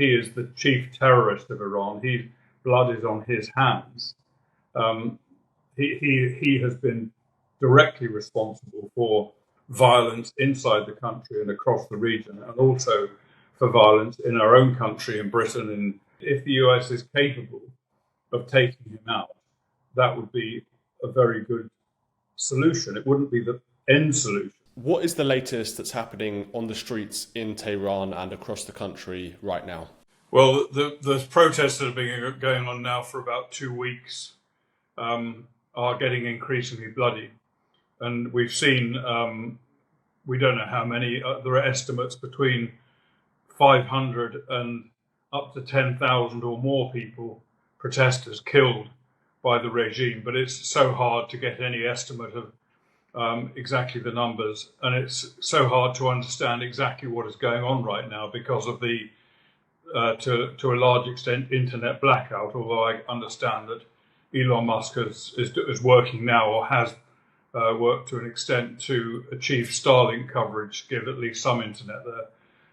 he is the chief terrorist of Iran. Blood is on his hands. He has been directly responsible for violence inside the country and across the region, and also for violence in our own country, in Britain. And if the US is capable of taking him out, that would be a very good solution. It wouldn't be the end solution. What is the latest that's happening on the streets in Tehran and across the country right now? Well, the protests that have been going on now for about 2 weeks are getting increasingly bloody. And we've seen, we don't know how many, there are estimates between 500 and up to 10,000 or more people, protesters, killed by the regime. But it's so hard to get any estimate of exactly the numbers. And it's so hard to understand exactly what is going on right now because of the, to a large extent, internet blackout, although I understand that Elon Musk is working now, or has worked to an extent, to achieve Starlink coverage, give at least some internet there.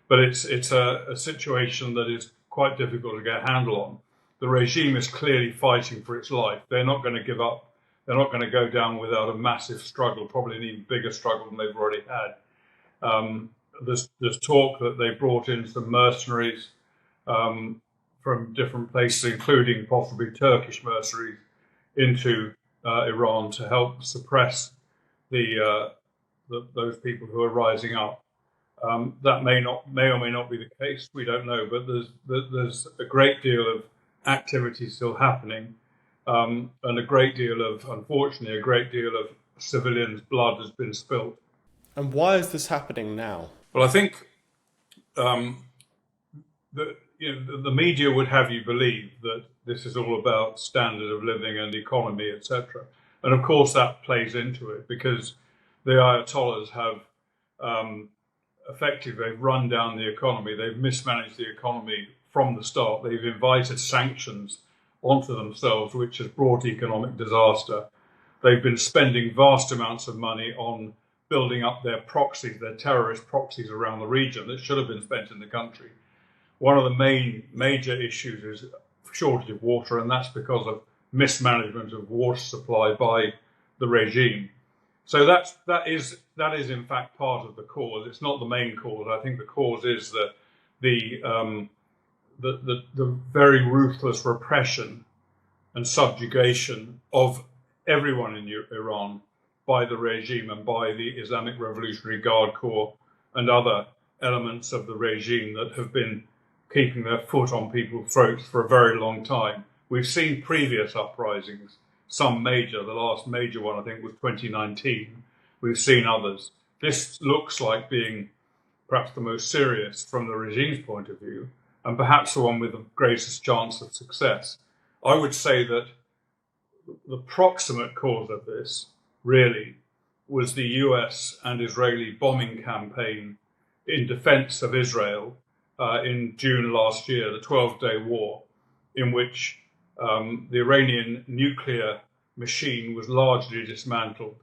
But it's a situation that is quite difficult to get a handle on. The regime is clearly fighting for its life. They're not going to give up. They're not going to go down without a massive struggle, probably an even bigger struggle than they've already had. There's talk that they brought in some mercenaries from different places, including possibly Turkish mercenaries, into Iran to help suppress those people who are rising up. That may or may not be the case. We don't know, but there's a great deal of activity still happening, and unfortunately, a great deal of civilians' blood has been spilt. And why is this happening now? Well, I think the media would have you believe that this is all about standard of living and economy, etc. And of course that plays into it, because the Ayatollahs have they've run down the economy, they've mismanaged the economy from the start, they've invited sanctions onto themselves, which has brought economic disaster. They've been spending vast amounts of money on building up their proxies, their terrorist proxies around the region that should have been spent in the country. One of the major issues is shortage of water, and that's because of mismanagement of water supply by the regime. So that is in fact part of the cause. It's not the main cause. I think the cause is that the very ruthless repression and subjugation of everyone in Iran by the regime and by the Islamic Revolutionary Guard Corps and other elements of the regime that have been keeping their foot on people's throats for a very long time. We've seen previous uprisings, some major. The last major one, I think, was 2019. We've seen others. This looks like being perhaps the most serious from the regime's point of view, and perhaps the one with the greatest chance of success. I would say that the proximate cause of this really was the US and Israeli bombing campaign in defense of Israel in June last year, the 12-day war, in which the Iranian nuclear machine was largely dismantled.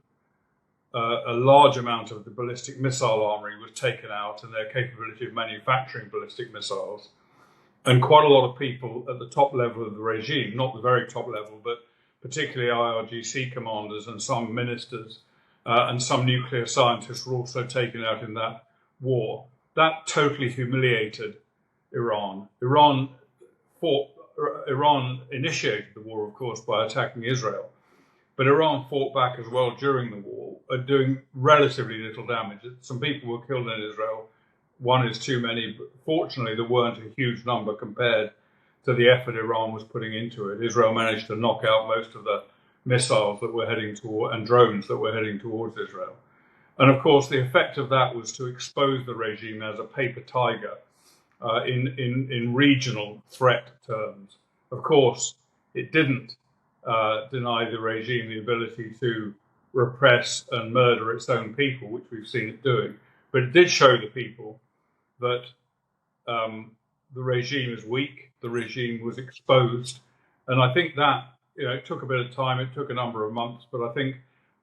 A large amount of the ballistic missile armory was taken out, and their capability of manufacturing ballistic missiles. And quite a lot of people at the top level of the regime, not the very top level, but particularly IRGC commanders and some ministers and some nuclear scientists were also taken out in that war. That totally humiliated Iran. Iran initiated the war, of course, by attacking Israel. But Iran fought back as well during the war, doing relatively little damage. Some people were killed in Israel. One is too many, but fortunately there weren't a huge number compared to the effort Iran was putting into it. Israel managed to knock out most of the missiles that were heading toward, and drones that were heading towards Israel. And of course, the effect of that was to expose the regime as a paper tiger in regional threat terms. Of course, it didn't deny the regime the ability to repress and murder its own people, which we've seen it doing. But it did show the people that the regime is weak, the regime was exposed. And I think that, it took a bit of time, it took a number of months, but I think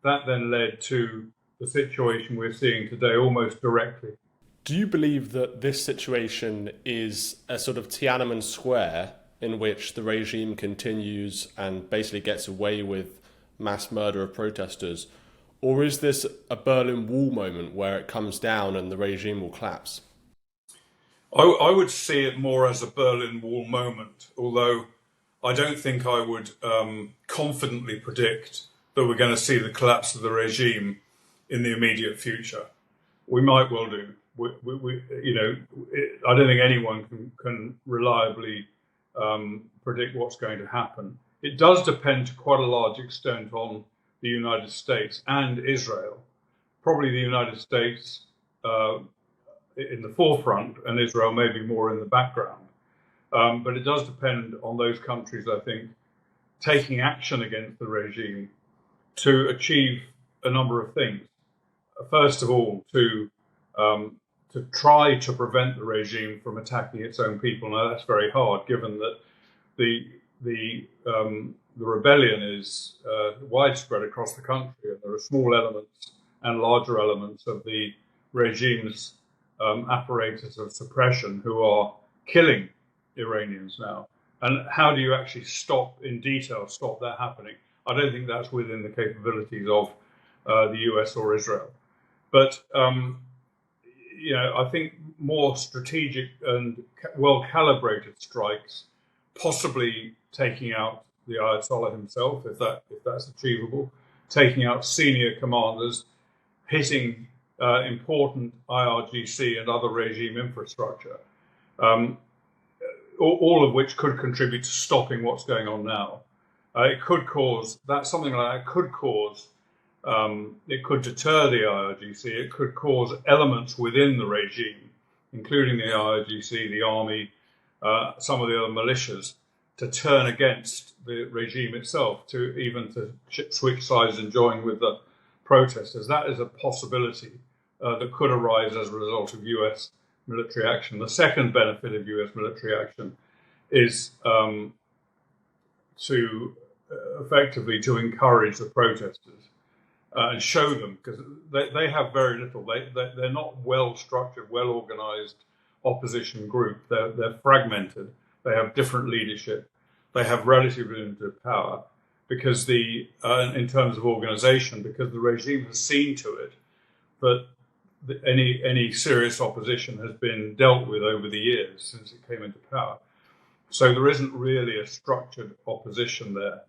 that then led to the situation we're seeing today almost directly. Do you believe that this situation is a sort of Tiananmen Square in which the regime continues and basically gets away with mass murder of protesters? Or is this a Berlin Wall moment where it comes down and the regime will collapse? I would see it more as a Berlin Wall moment, although I don't think I would confidently predict that we're going to see the collapse of the regime in the immediate future. We might well do. I don't think anyone can reliably predict what's going to happen. It does depend to quite a large extent on the United States and Israel. Probably the United States in the forefront and Israel maybe more in the background. But it does depend on those countries, I think, taking action against the regime to achieve a number of things. First of all, to try to prevent the regime from attacking its own people. Now that's very hard, given that the rebellion is widespread across the country, and there are small elements and larger elements of the regime's apparatus of suppression who are killing Iranians now. And how do you actually stop that happening? I don't think that's within the capabilities of the US or Israel. But I think more strategic and well-calibrated strikes, possibly taking out the Ayatollah himself, if that's achievable, taking out senior commanders, hitting important IRGC and other regime infrastructure, all of which could contribute to stopping what's going on now. It could cause that something like that could cause. It could deter the IRGC. It could cause elements within the regime, including the IRGC, the army, some of the other militias, to turn against the regime itself, to switch sides and join with the protesters. That is a possibility that could arise as a result of US military action. The second benefit of US military action is to effectively to encourage the protesters and show them, because they have very little. They're not well-structured, well-organized opposition group. They're fragmented. They have different leadership. They have relatively limited power because in terms of organization, because the regime has seen to it that any serious opposition has been dealt with over the years since it came into power. So there isn't really a structured opposition there.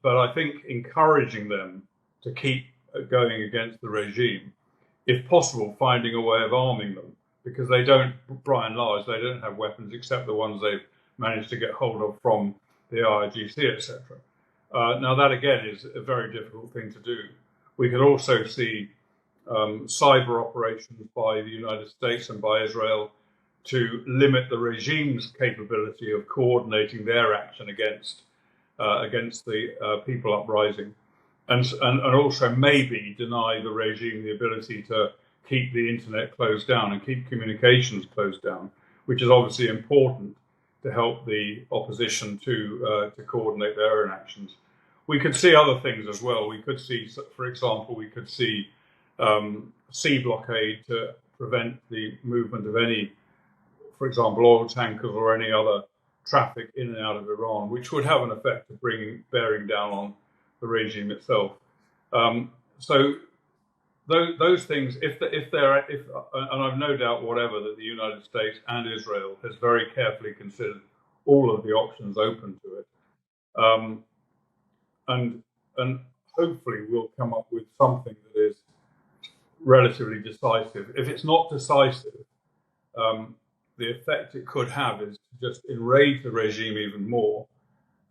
But I think encouraging them to keep going against the regime, if possible, finding a way of arming them, because they don't, by and large, they don't have weapons except the ones they've managed to get hold of from the IRGC, etc. Now that again is a very difficult thing to do. We could also see cyber operations by the United States and by Israel to limit the regime's capability of coordinating their action against the people uprising, and also maybe deny the regime the ability to keep the internet closed down and keep communications closed down, which is obviously important to help the opposition to coordinate their own actions. We could see other things as well. We could see, for example, sea blockade to prevent the movement of any, for example, oil tankers or any other traffic in and out of Iran, which would have an effect of bearing down on the regime itself. So those things, and I've no doubt whatever that the United States and Israel has very carefully considered all of the options open to it, and hopefully we'll come up with something that is relatively decisive. If it's not decisive, the effect it could have is to just enrage the regime even more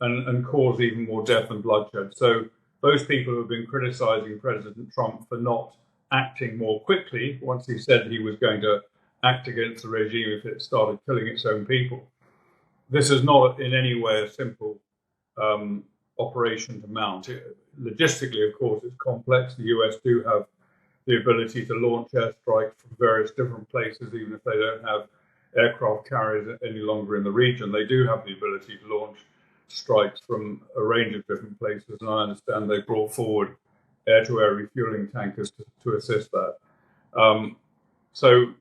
and cause even more death and bloodshed. So those people who have been criticizing President Trump for not acting more quickly once he said he was going to act against the regime if it started killing its own people, this is not in any way a simple operation to mount. Logistically, of course, it's complex. The US do have the ability to launch airstrikes from various different places, even if they don't have aircraft carriers any longer in the region. They do have the ability to launch strikes from a range of different places, and I understand they brought forward air-to-air refueling tankers to assist that. So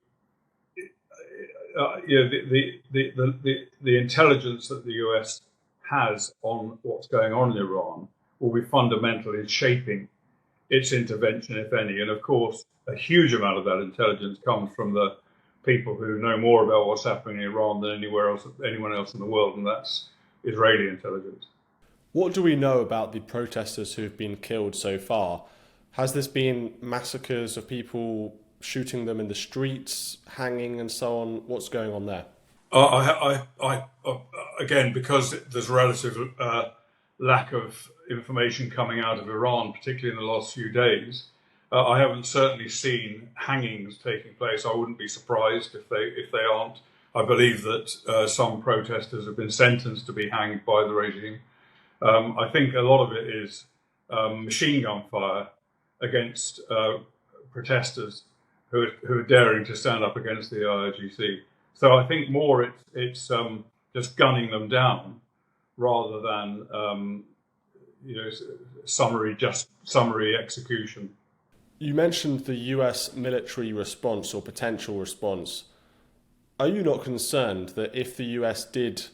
the intelligence that the US has on what's going on in Iran will be fundamental in shaping its intervention, if any. And of course, a huge amount of that intelligence comes from the people who know more about what's happening in Iran than anyone else in the world, and that's Israeli intelligence. What do we know about the protesters who've been killed so far? Has this been massacres of people, shooting them in the streets, hanging and so on? What's going on there? Again, because there's relative lack of information coming out of Iran, particularly in the last few days, I haven't certainly seen hangings taking place. I wouldn't be surprised if they aren't. I believe that some protesters have been sentenced to be hanged by the regime. I think a lot of it is machine gun fire against protesters who are daring to stand up against the IRGC. So I think more it's just gunning them down rather than summary execution. You mentioned the US military response or potential response. Are you not concerned that if the US did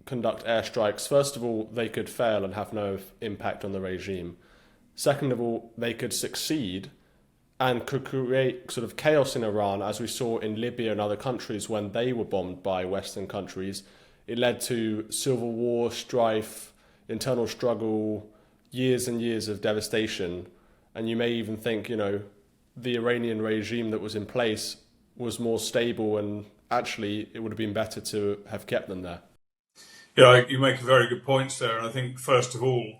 conduct airstrikes, first of all, they could fail and have no impact on the regime? Second of all, they could succeed and could create sort of chaos in Iran, as we saw in Libya and other countries when they were bombed by Western countries. It led to civil war, strife, internal struggle, years and years of devastation. And you may even think, the Iranian regime that was in place was more stable, and actually it would have been better to have kept them there. Yeah, you make a very good points there. And I think, first of all,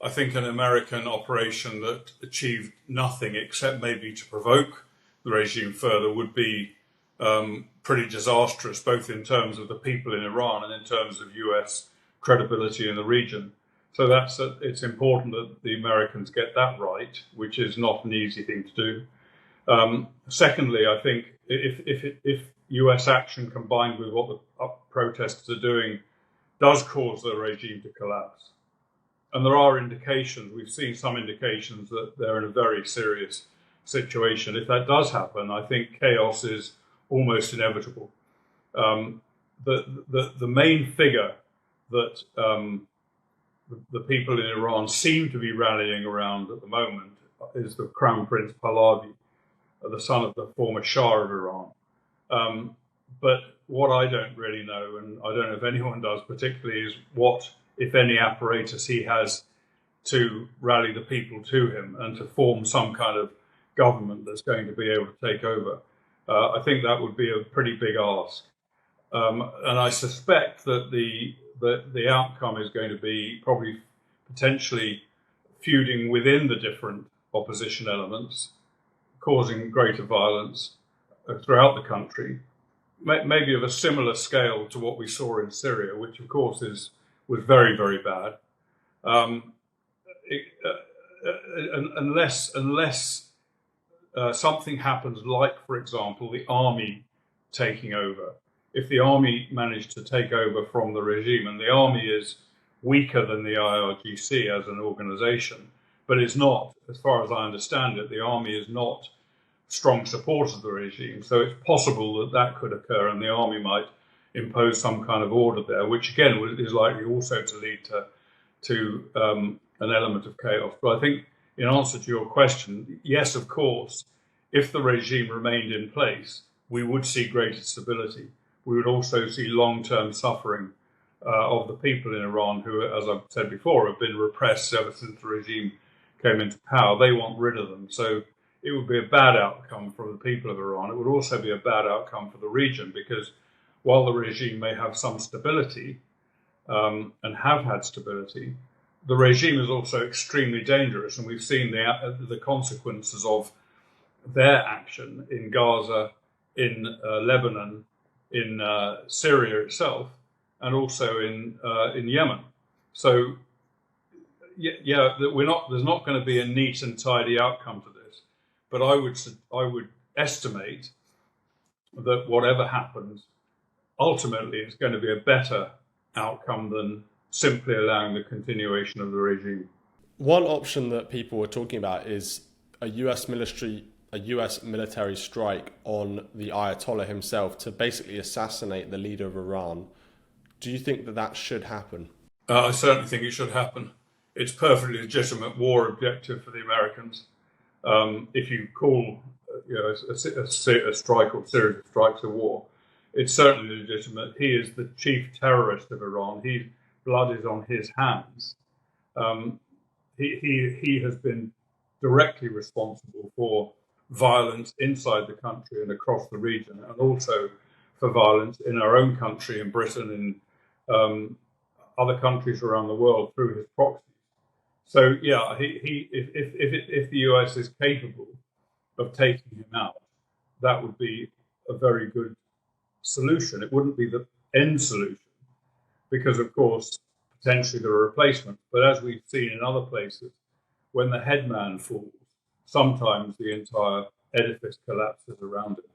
an American operation that achieved nothing except maybe to provoke the regime further would be pretty disastrous, both in terms of the people in Iran and in terms of US credibility in the region. So it's important that the Americans get that right, which is not an easy thing to do. Secondly, I think if US action combined with what the protesters are doing does cause the regime to collapse, and there are indications, we've seen some indications that they're in a very serious situation. If that does happen, I think chaos is almost inevitable. The main figure that the people in Iran seem to be rallying around at the moment is the Crown Prince Pahlavi, the son of the former Shah of Iran. But what I don't really know, and I don't know if anyone does particularly, is what, if any, apparatus he has to rally the people to him and to form some kind of government that's going to be able to take over. I think that would be a pretty big ask. And I suspect that the outcome is going to be probably potentially feuding within the different opposition elements, causing greater violence throughout the country, maybe of a similar scale to what we saw in Syria, which of course was very, very bad. Unless something happens, like, for example, the army taking over. If the army managed to take over from the regime, and the army is weaker than the IRGC as an organization, but it's not, as far as I understand it, the army is not strong supporters of the regime. So it's possible that could occur, and the army might impose some kind of order there, which again is likely also to lead to an element of chaos. But I think, in answer to your question, yes, of course, if the regime remained in place, we would see greater stability. We would also see long-term suffering of the people in Iran who, as I've said before, have been repressed ever since the regime came into power. They want rid of them. So it would be a bad outcome for the people of Iran. It would also be a bad outcome for the region, because while the regime may have some stability and have had stability, the regime is also extremely dangerous. And we've seen the consequences of their action in Gaza, in Lebanon, in Syria itself, and also in Yemen. So, there's not going to be a neat and tidy outcome to this. But I would estimate that whatever happens, ultimately it's going to be a better outcome than simply allowing the continuation of the regime. One option that people were talking about is a US a US military strike on the Ayatollah himself to basically assassinate the leader of Iran. Do you think that that should happen? I certainly think it should happen. It's perfectly legitimate war objective for the Americans. If you call a strike or series of strikes a war, it's certainly legitimate. He is the chief terrorist of Iran. Blood is on his hands. He has been directly responsible for violence inside the country and across the region, and also for violence in our own country, in Britain, in other countries around the world through his proxies. So yeah, if the US is capable of taking him out, that would be a very good solution. It wouldn't be the end solution, because of course potentially there are replacements. But as we've seen in other places, when the headman falls, sometimes the entire edifice collapses around it.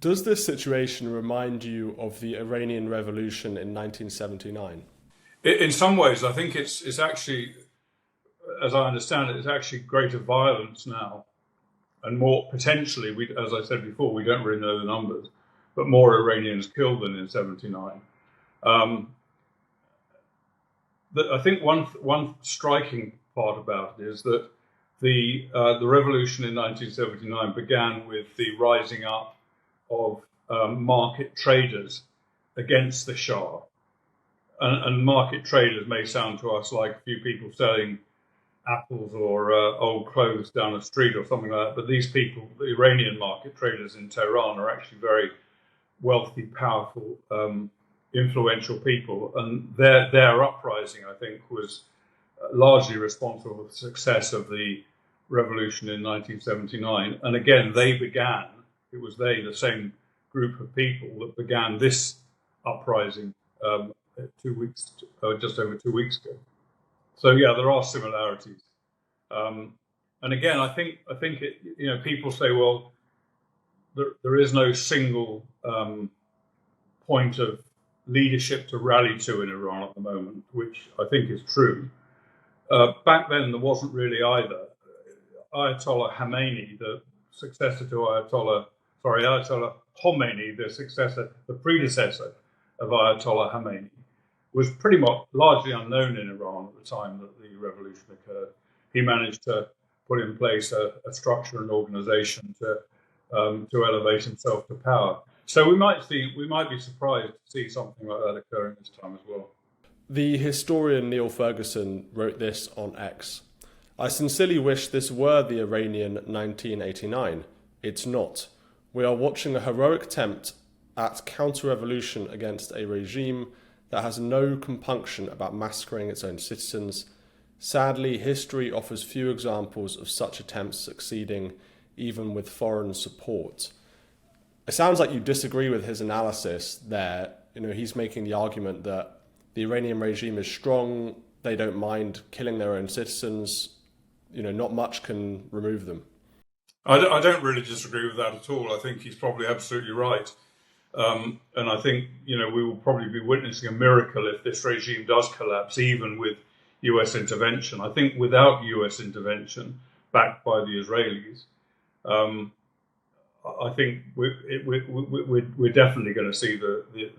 Does this situation remind you of the Iranian Revolution in 1979? In some ways, I think it's actually, as I understand it, it's actually greater violence now, and more potentially. As I said before, we don't really know the numbers, but more Iranians killed than in '79. I think one striking part about it is that the revolution in 1979 began with the rising up of market traders against the Shah. And market traders may sound to us like a few people selling apples or old clothes down the street or something like that. But these people, the Iranian market traders in Tehran, are actually very wealthy, powerful, influential people. And their uprising, I think, was largely responsible for the success of the revolution in 1979. And again, it was the same group of people that began this uprising just over 2 weeks ago. So yeah, there are similarities. And again, I think people say, well, there is no single point of leadership to rally to in Iran at the moment, which I think is true. Back then, there wasn't really either. Ayatollah Khamenei, the successor to Ayatollah Khomeini, the predecessor of Ayatollah Khamenei, was pretty much largely unknown in Iran at the time that the revolution occurred. He managed to put in place a structure and organization to elevate himself to power. So we might be surprised to see something like that occurring this time as well. The historian Neil Ferguson wrote this on X. I sincerely wish this were the Iranian 1989. It's not. We are watching a heroic attempt at counter-revolution against a regime that has no compunction about massacring its own citizens. Sadly, history offers few examples of such attempts succeeding, even with foreign support. It sounds like you disagree with his analysis there. He's making the argument that the Iranian regime is strong, they don't mind killing their own citizens, not much can remove them. I don't really disagree with that at all. I think he's probably absolutely right. And I think, we will probably be witnessing a miracle if this regime does collapse, even with US intervention. I think without US intervention, backed by the Israelis, I think we're definitely going to see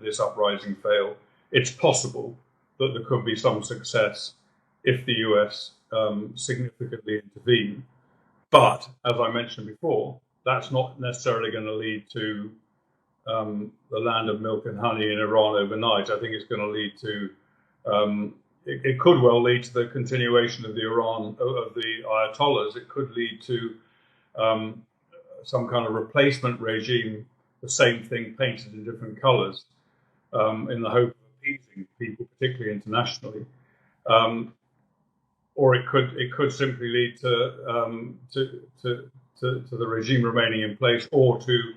this uprising fail. It's possible that there could be some success if the US significantly intervene. But, as I mentioned before, that's not necessarily going to lead to the land of milk and honey in Iran overnight. I think it's going to lead to, it could well lead to the continuation of the Ayatollahs. It could lead to some kind of replacement regime, the same thing painted in different colours, in the hope of appeasing people, particularly internationally. Or it could simply lead to the regime remaining in place, or to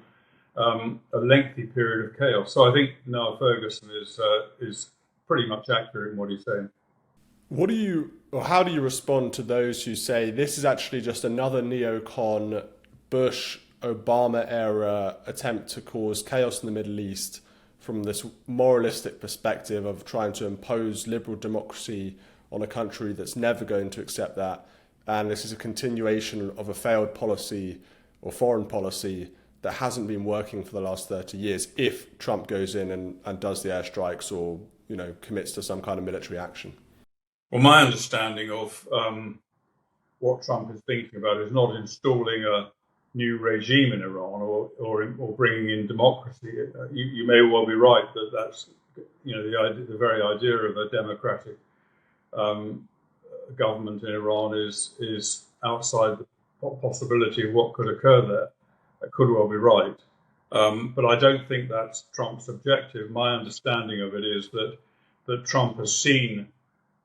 a lengthy period of chaos. So I think Noah Ferguson is pretty much accurate in what he's saying. How do you respond to those who say this is actually just another neocon Bush Obama era attempt to cause chaos in the Middle East from this moralistic perspective of trying to impose liberal democracy on a country that's never going to accept that, and this is a continuation of a failed policy or foreign policy that hasn't been working for the last 30 years if Trump goes in and does the airstrikes or, commits to some kind of military action? Well, my understanding of what Trump is thinking about is not installing a new regime in Iran or bringing in democracy. You may well be right that that's the very idea of a democratic government in Iran is outside the possibility of what could occur there. That could well be right, but I don't think that's Trump's objective. My understanding of it is that Trump has seen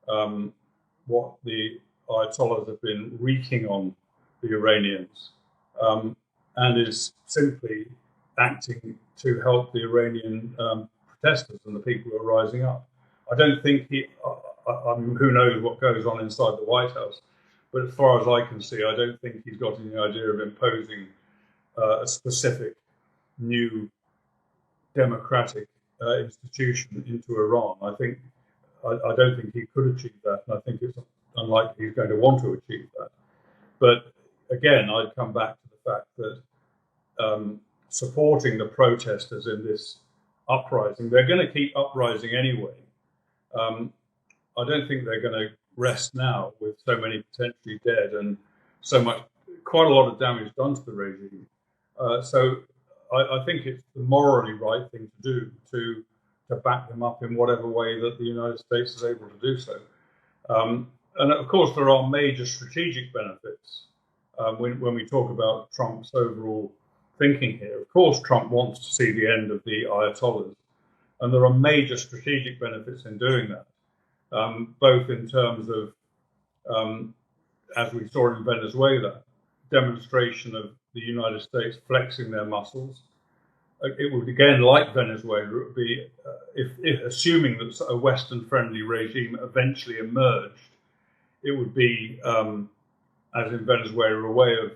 what the Ayatollahs have been wreaking on the Iranians, and is simply acting to help the Iranian protesters and the people who are rising up. I don't think I mean, who knows what goes on inside the White House, but as far as I can see, I don't think he's got any idea of imposing a specific new democratic institution into Iran. I don't think he could achieve that, and I think it's unlikely he's going to want to achieve that. But again, I'd come back to the fact that supporting the protesters in this uprising, they're going to keep uprising anyway. I don't think they're going to rest now with so many potentially dead and quite a lot of damage done to the regime. So I think it's the morally right thing to do to back them up in whatever way that the United States is able to do so. And of course, there are major strategic benefits when we talk about Trump's overall thinking here. Of course, Trump wants to see the end of the Ayatollahs, and there are major strategic benefits in doing that, both in terms of, as we saw in Venezuela, demonstration of the United States flexing their muscles. It would, again, like Venezuela, it would be, if assuming that a Western-friendly regime eventually emerged, it would be, as in Venezuela, a way of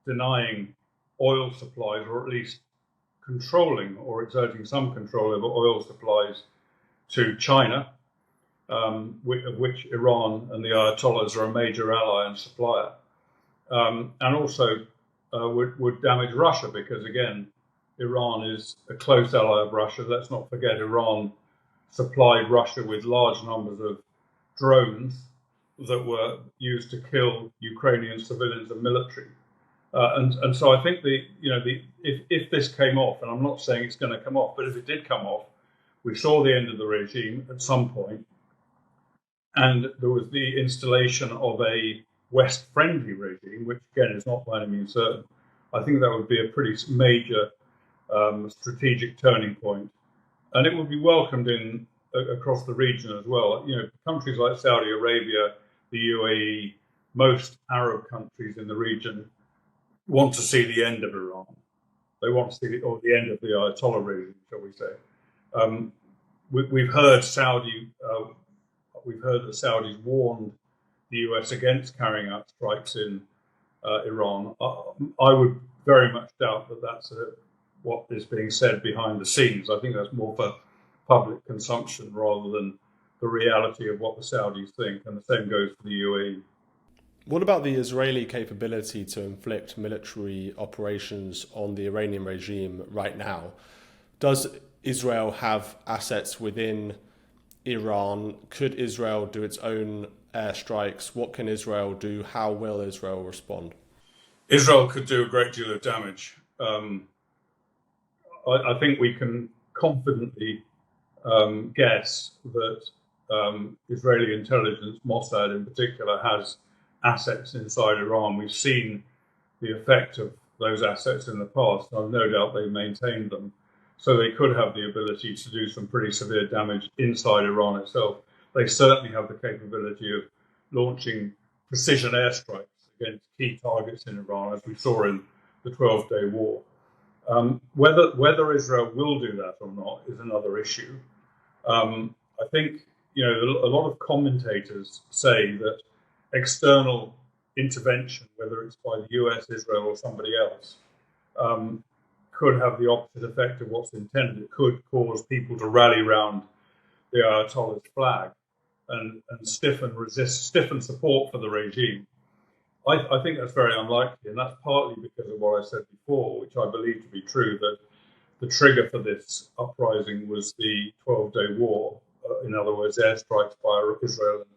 denying oil supplies, or at least controlling or exerting some control over oil supplies to China, of which Iran and the Ayatollahs are a major ally and supplier, and also would damage Russia because, again, Iran is a close ally of Russia. Let's not forget Iran supplied Russia with large numbers of drones that were used to kill Ukrainian civilians and military. And so I think if this came off, and I'm not saying it's going to come off, but if it did come off, we saw the end of the regime at some point, and there was the installation of a West-friendly regime, which again is not by any means certain. I think that would be a pretty major strategic turning point, and it would be welcomed in across the region as well. Countries like Saudi Arabia, the UAE, most Arab countries in the region want to see the end of Iran. They want to see the end of the Ayatollah regime, shall we say? We've heard that Saudis warned the US against carrying out strikes in Iran. I would very much doubt that that's what is being said behind the scenes. I think that's more for public consumption rather than the reality of what the Saudis think, and the same goes for the UAE. What about the Israeli capability to inflict military operations on the Iranian regime right now? Does Israel have assets within Iran? Could Israel do its own airstrikes? What can Israel do? How will Israel respond? Israel could do a great deal of damage. I think we can confidently guess that Israeli intelligence, Mossad in particular, has assets inside Iran. We've seen the effect of those assets in the past. I've no doubt they maintained them. So they could have the ability to do some pretty severe damage inside Iran itself. They certainly have the capability of launching precision airstrikes against key targets in Iran, as we saw in the 12-day war. Whether Israel will do that or not is another issue. I think a lot of commentators say that external intervention, whether it's by the US, Israel, or somebody else, could have the opposite effect of what's intended. It could cause people to rally around the Ayatollah's flag and stiffen support for the regime. I think that's very unlikely, and that's partly because of what I said before, which I believe to be true, that the trigger for this uprising was the 12-day war, in other words, airstrikes by Israel and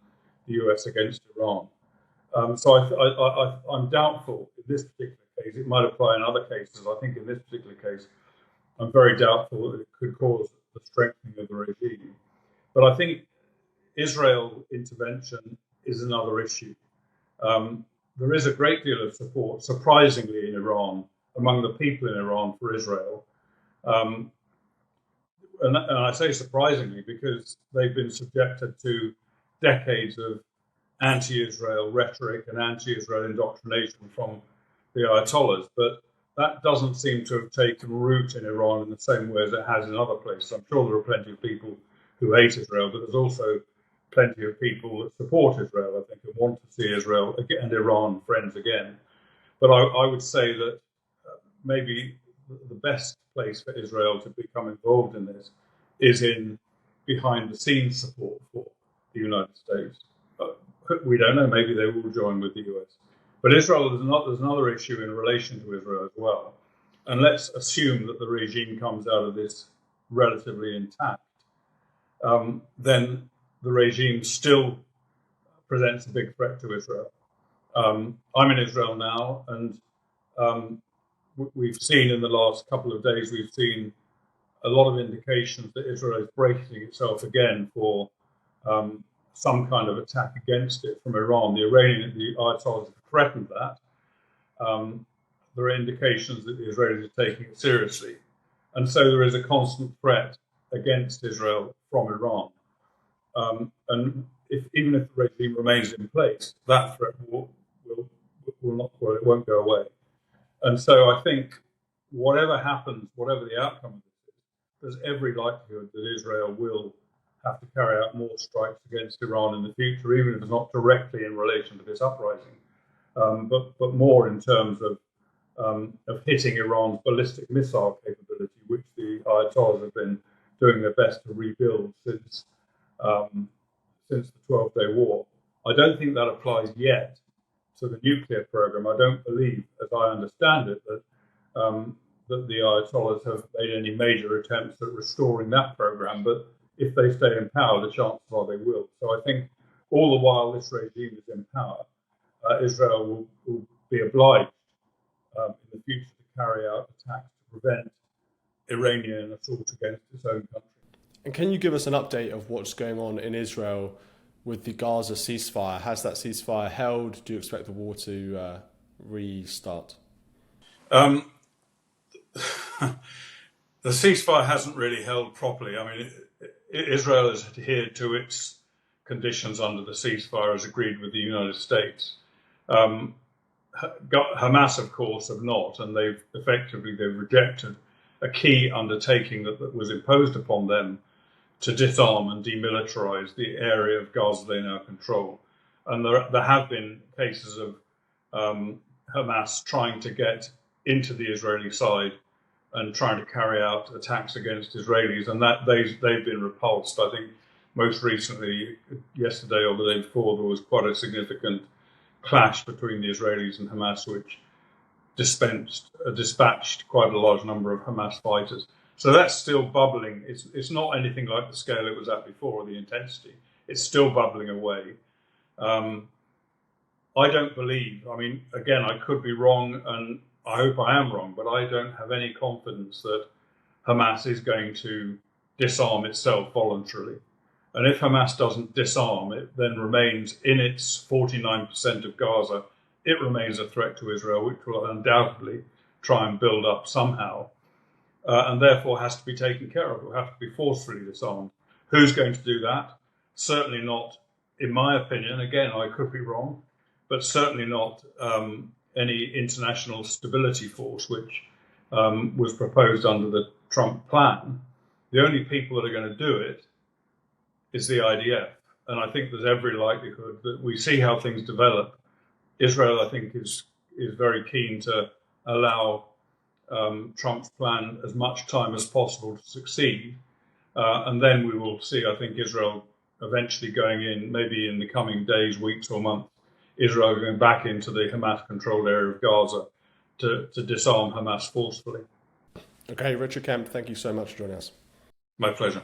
the US against Iran. I'm doubtful in this particular case. It might apply in other cases. I think in this particular case, I'm very doubtful that it could cause the strengthening of the regime. But I think Israel intervention is another issue. There is a great deal of support, surprisingly, in Iran, among the people in Iran for Israel. And I say surprisingly because they've been subjected to decades of anti-Israel rhetoric and anti-Israel indoctrination from the Ayatollahs. But that doesn't seem to have taken root in Iran in the same way as it has in other places. I'm sure there are plenty of people who hate Israel, but there's also plenty of people that support Israel, I think, and want to see Israel and Iran friends again. But I would say that maybe the best place for Israel to become involved in this is in behind-the-scenes support for the United States. We don't know, maybe they will join with the US. But Israel, there's another issue in relation to Israel as well. And let's assume that the regime comes out of this relatively intact. Then the regime still presents a big threat to Israel. I'm in Israel now, and we've seen in the last couple of days, we've seen a lot of indications that Israel is bracing itself again for some kind of attack against it from Iran. The Ayatollahs have threatened that. There are indications that the Israelis are taking it seriously. And so there is a constant threat against Israel from Iran. And even if the regime remains in place, that threat will not, well, it won't go away. And so I think whatever happens, whatever the outcome of this is, there's every likelihood that Israel will have to carry out more strikes against Iran in the future, even if it's not directly in relation to this uprising, but more in terms of hitting Iran's ballistic missile capability, which the Ayatollahs have been doing their best to rebuild since the 12-day war. I don't think that applies yet to the nuclear program. I don't believe, as I understand it, that that the Ayatollahs have made any major attempts at restoring that program. But if they stay in power, the chances are they will. So I think all the while this regime is in power, Israel will be obliged in the future to carry out attacks to prevent Iranian assault against its own country. And can you give us an update of what's going on in Israel with the Gaza ceasefire? Has that ceasefire held? Do you expect the war to restart? The ceasefire hasn't really held properly. I mean, Israel has adhered to its conditions under the ceasefire as agreed with the United States. Hamas, of course, have not, and they've rejected a key undertaking that was imposed upon them to disarm and demilitarize the area of Gaza they now control. And there have been cases of Hamas trying to get into the Israeli side and trying to carry out attacks against Israelis, and that they've been repulsed. I think most recently, yesterday or the day before, there was quite a significant clash between the Israelis and Hamas, which dispatched quite a large number of Hamas fighters. So that's still bubbling. It's not anything like the scale it was at before, or the intensity. It's still bubbling away. I don't believe, I mean, again, I could be wrong, and I hope I am wrong, but I don't have any confidence that Hamas is going to disarm itself voluntarily. And if Hamas doesn't disarm, it then remains in its 49% of Gaza. It remains a threat to Israel, which will undoubtedly try and build up somehow, and therefore has to be taken care of. It will have to be forcefully disarmed. Who's going to do that? Certainly not, in my opinion, again, I could be wrong, but certainly not any international stability force, which was proposed under the Trump plan. The only people that are going to do it is the IDF. And I think there's every likelihood that we see how things develop. Israel, I think, is very keen to allow Trump's plan as much time as possible to succeed. And then we will see, I think, Israel eventually going in, maybe in the coming days, weeks or months, Israel going back into the Hamas-controlled area of Gaza to disarm Hamas forcefully. Okay, Richard Kemp, thank you so much for joining us. My pleasure.